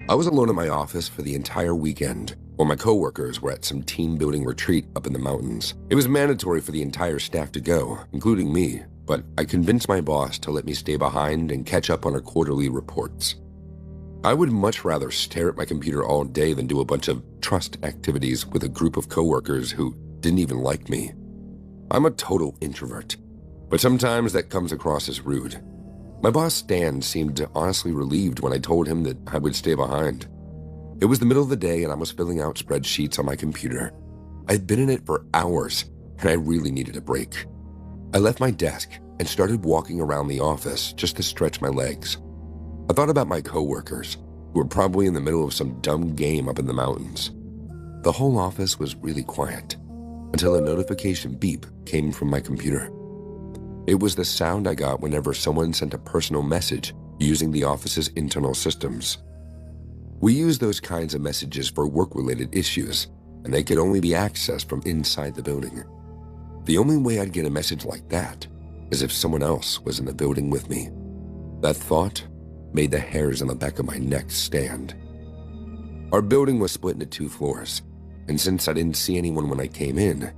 I was alone in my office for the entire weekend, while my coworkers were at some team building retreat up in the mountains. It was mandatory for the entire staff to go, including me, but I convinced my boss to let me stay behind and catch up on our quarterly reports. I would much rather stare at my computer all day than do a bunch of trust activities with a group of coworkers who didn't even like me. I'm a total introvert, but sometimes that comes across as rude. My boss, Stan, seemed honestly relieved when I told him that I would stay behind. It was the middle of the day and I was filling out spreadsheets on my computer. I'd been in it for hours and I really needed a break. I left my desk and started walking around the office just to stretch my legs. I thought about my coworkers, who were probably in the middle of some dumb game up in the mountains. The whole office was really quiet until a notification beep came from my computer. It was the sound I got whenever someone sent a personal message using the office's internal systems. We use those kinds of messages for work-related issues, and they could only be accessed from inside the building. The only way I'd get a message like that is if someone else was in the building with me. That thought made the hairs on the back of my neck stand. Our building was split into 2 floors, and since I didn't see anyone when I came in,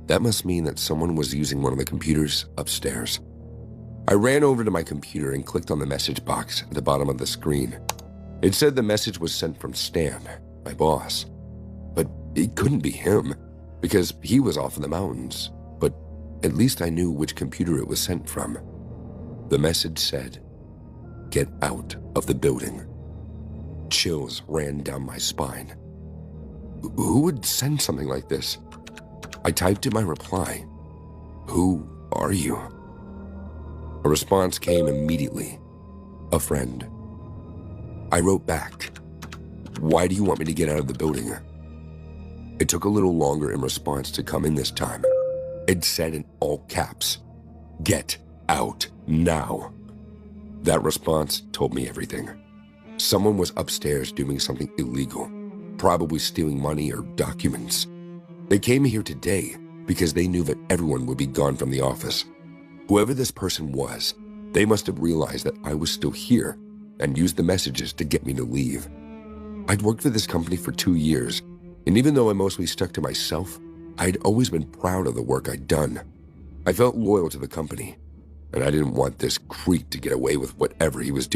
that must mean that someone was using one of the computers upstairs. I ran over to my computer and clicked on the message box at the bottom of the screen. It said the message was sent from Stan, my boss. But it couldn't be him, because he was off in the mountains. But at least I knew which computer it was sent from. The message said, "Get out of the building." Chills ran down my spine. Who would send something like this? I typed in my reply, "Who are you?" A response came immediately. "A friend." I wrote back, "Why do you want me to get out of the building?" It took a little longer in response to come in this time. It said in all caps, "Get out now." That response told me everything. Someone was upstairs doing something illegal, probably stealing money or documents. They came here today because they knew that everyone would be gone from the office. Whoever this person was, they must have realized that I was still here and used the messages to get me to leave. I'd worked for this company for 2 years, and even though I mostly stuck to myself, I'd always been proud of the work I'd done. I felt loyal to the company, and I didn't want this creep to get away with whatever he was doing.